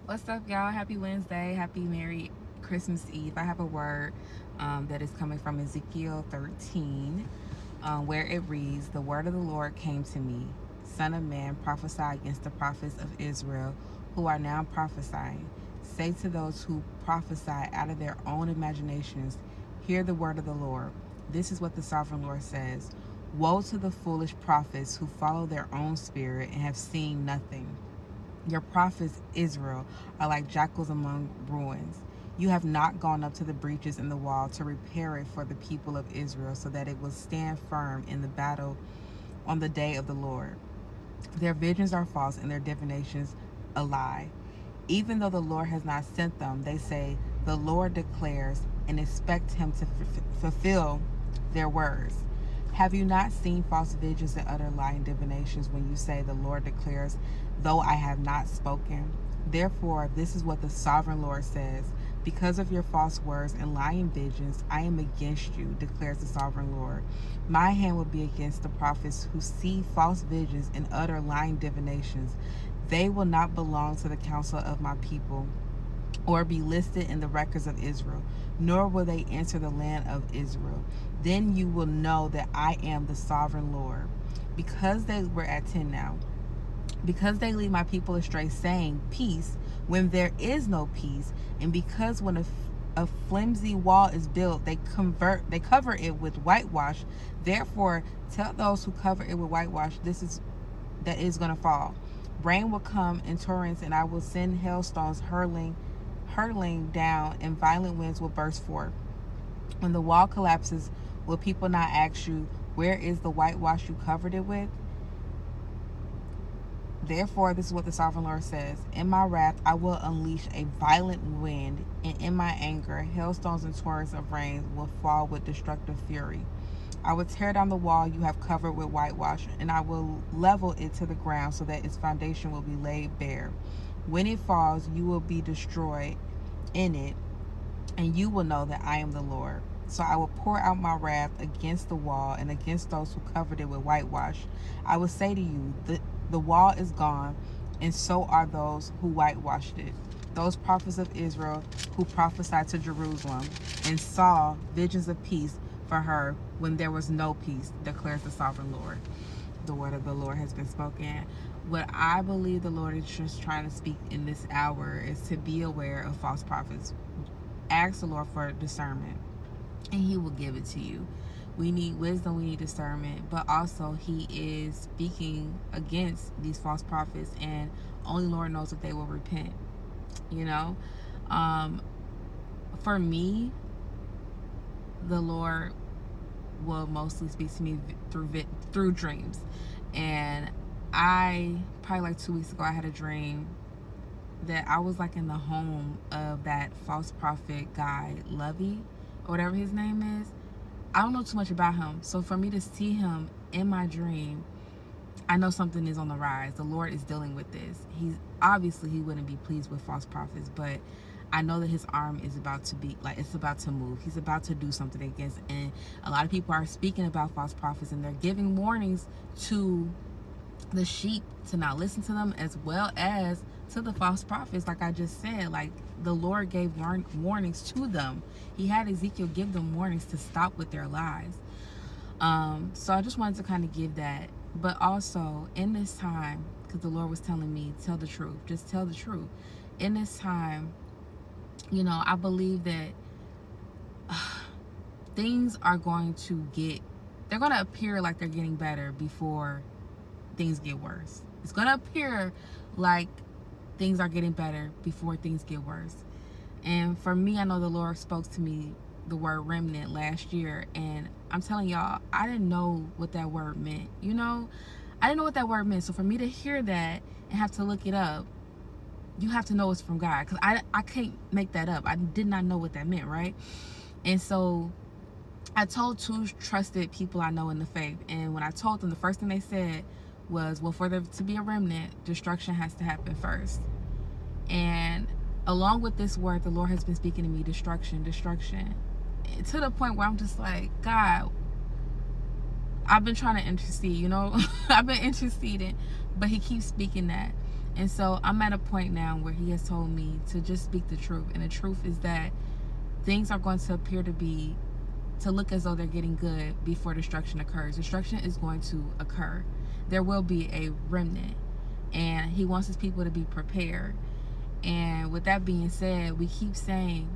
What's up, y'all? Happy Wednesday. Happy Merry Christmas Eve. I have a word that is coming from Ezekiel 13, where it reads, "The word of the Lord came to me, Son of man, prophesy against the prophets of Israel who are now prophesying. Say to those who prophesy out of their own imaginations, hear the word of the Lord. This is what the sovereign Lord says. Woe to the foolish prophets who follow their own spirit and have seen nothing. Your prophets, Israel, are like jackals among ruins. You have not gone up to the breaches in the wall to repair it for the people of Israel so that it will stand firm in the battle on the day of the Lord. Their visions are false and their divinations a lie. Even though the Lord has not sent them, they say, the Lord declares, and expect him to fulfill their words. Have you not seen false visions and utter lying divinations when you say, the Lord declares, though I have not spoken? Therefore, this is what the sovereign Lord says. Because of your false words and lying visions, I am against you, declares the sovereign Lord. My hand will be against the prophets who see false visions and utter lying divinations. They will not belong to the council of my people or be listed in the records of Israel, nor will they enter the land of Israel. Then you will know that I am the sovereign Lord. Because they were at 10 now. Because they lead my people astray, saying peace when there is no peace, and because when a flimsy wall is built, they cover it with whitewash. Therefore, tell those who cover it with whitewash, this is that is going to fall. Rain will come in torrents, and I will send hailstones hurtling down, and violent winds will burst forth. When the wall collapses, will people not ask you, where is the whitewash you covered it with? Therefore, this is what the sovereign Lord says. In my wrath, I will unleash a violent wind, and in my anger, hailstones and torrents of rain will fall with destructive fury. I will tear down the wall you have covered with whitewash, and I will level it to the ground so that its foundation will be laid bare. When it falls, you will be destroyed in it, and you will know that I am the Lord. So I will pour out my wrath against the wall and against those who covered it with whitewash. I will say to you, the wall is gone, and so are those who whitewashed it. Those prophets of Israel who prophesied to Jerusalem and saw visions of peace for her when there was no peace, declares the sovereign Lord. The word of the Lord has been spoken. What I believe the Lord is just trying to speak in this hour is to be aware of false prophets. Ask the Lord for discernment, and he will give it to you. We need wisdom, we need discernment, but also he is speaking against these false prophets, and only Lord knows if they will repent. You know, um, for me, the Lord will mostly speak to me through dreams, and I probably like 2 weeks ago I had a dream that I was like in the home of that false prophet guy, Lovey, or whatever his name is. I don't know too much about him. So for me to see him in my dream, I know something is on the rise. The Lord is dealing with this. He's obviously he wouldn't be pleased with false prophets, but I know that his arm is about to be like it's about to move. He's about to do something against, and a lot of people are speaking about false prophets, and they're giving warnings to the sheep to not listen to them, as well as to the false prophets. Like I just said, like the Lord gave warnings to them. He had Ezekiel give them warnings to stop with their lies. So I just wanted to kind of give that, but also in this time, because the Lord was telling me, tell the truth, just tell the truth. In this time, I believe that things are going to they're going to appear like they're getting better before things get worse. It's going to appear like things are getting better before things get worse. And for me, I know the Lord spoke to me the word remnant last year, and I'm telling y'all, I didn't know what that word meant. I didn't know what that word meant. So for me to hear that and have to look it up, you have to know it's from God, because I can't make that up. I did not know what that meant, right? And so I told 2 trusted people I know in the faith, and when I told them, the first thing they said was, well, for there to be a remnant, destruction has to happen first. And along with this word, the Lord has been speaking to me, destruction, to the point where I'm just like, God, I've been trying to intercede, I've been interceding, but he keeps speaking that. And so I'm at a point now where he has told me to just speak the truth. And the truth is that things are going to appear to look as though they're getting good before destruction occurs. Destruction is going to occur. There will be a remnant. And he wants his people to be prepared. And with that being said, we keep saying,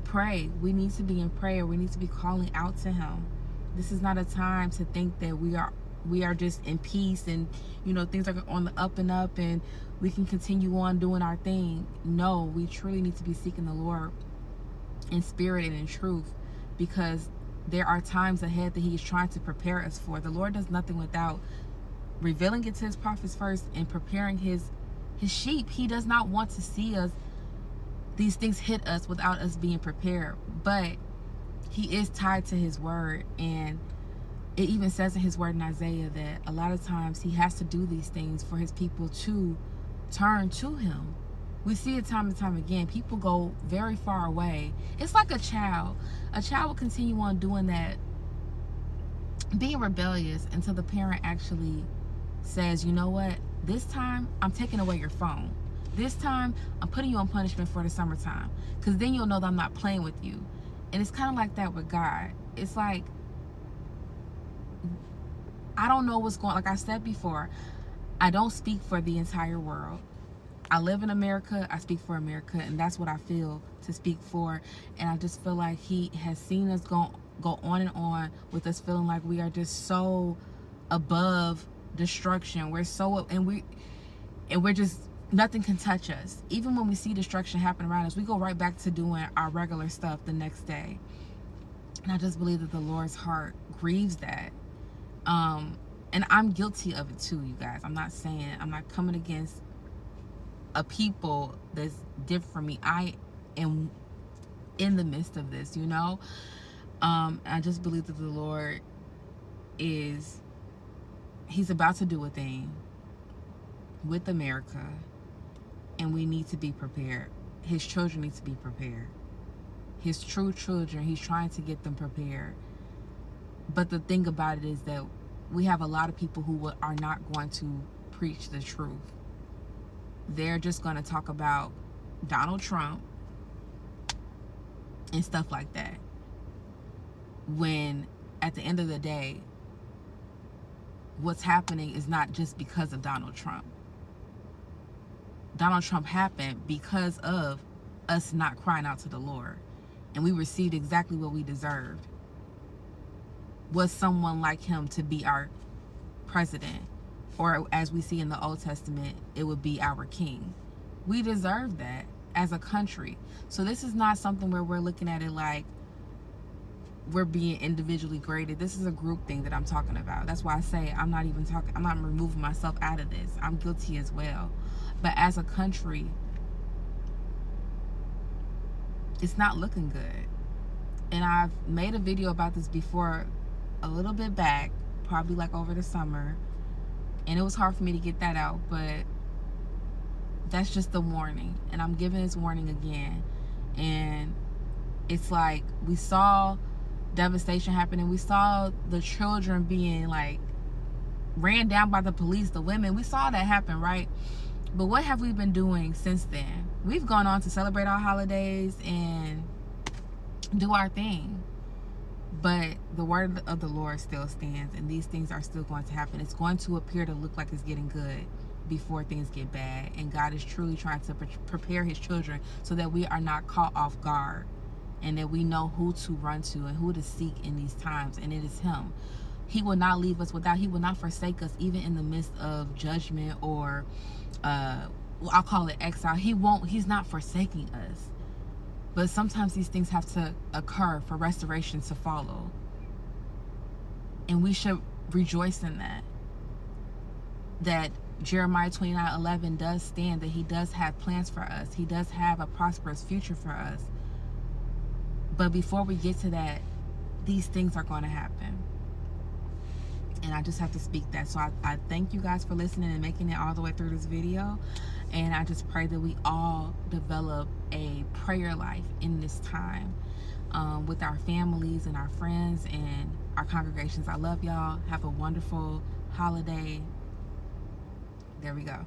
pray. We need to be in prayer. We need to be calling out to him. This is not a time to think that we are just in peace and, you know, things are on the up and up and we can continue on doing our thing. No, we truly need to be seeking the Lord in spirit and in truth, because there are times ahead that he is trying to prepare us for. The Lord does nothing without revealing it to his prophets first and preparing his sheep. He does not want to see these things hit us without us being prepared. But he is tied to his word, and it even says in his word in Isaiah that a lot of times he has to do these things for his people to turn to him. We see it time and time again. People go very far away. It's like a child. A child will continue on doing that, being rebellious, until the parent actually says, you know what, this time I'm taking away your phone. This time I'm putting you on punishment for the summertime, because then you'll know that I'm not playing with you. And it's kind of like that with God. It's like, I don't know what's going, like I said before, I don't speak for the entire world. I live in America, I speak for America, and that's what I feel to speak for. And I just feel like he has seen us go on and on with us feeling like we are just so above destruction. We're so, and we're just, nothing can touch us. Even when we see destruction happen around us, we go right back to doing our regular stuff the next day. And I just believe that the Lord's heart grieves that. And I'm guilty of it too, you guys. I'm not coming against a people that's different from me. I am in the midst of this, you know. I just believe that the Lord he's about to do a thing with America, and we need to be prepared. His children need to be prepared. His true children, he's trying to get them prepared. But the thing about it is that we have a lot of people who are not going to preach the truth. They're just going to talk about Donald Trump and stuff like that, when at the end of the day, what's happening is not just because of Donald Trump. Donald Trump happened because of us not crying out to the Lord, and we received exactly what we deserved. Was someone like him to be our president, or as we see in the Old Testament, it would be our king. We deserve that as a country. So this is not something where we're looking at it like we're being individually graded. This is a group thing that I'm talking about. That's why I say I'm not removing myself out of this. I'm guilty as well. But as a country, it's not looking good. And I've made a video about this before, a little bit back, probably like over the summer, and it was hard for me to get that out, but that's just the warning, and I'm giving this warning again. And it's like, we saw devastation happening. We saw the children being like ran down by the police, the women, we saw that happen, right? But what have we been doing since then? We've gone on to celebrate our holidays and do our thing. But the word of the Lord still stands, and these things are still going to happen. It's going to appear to look like it's getting good before things get bad. And God is truly trying to prepare his children so that we are not caught off guard, and that we know who to run to and who to seek in these times. And it is him. He will not leave us he will not forsake us, even in the midst of judgment or I'll call it exile. He's not forsaking us. But sometimes these things have to occur for restoration to follow. And we should rejoice in that. That Jeremiah 29:11 does stand, that he does have plans for us. He does have a prosperous future for us. But before we get to that, these things are going to happen. And I just have to speak that. So I thank you guys for listening and making it all the way through this video. And I just pray that we all develop a prayer life in this time, with our families and our friends and our congregations. I love y'all. Have a wonderful holiday. There we go.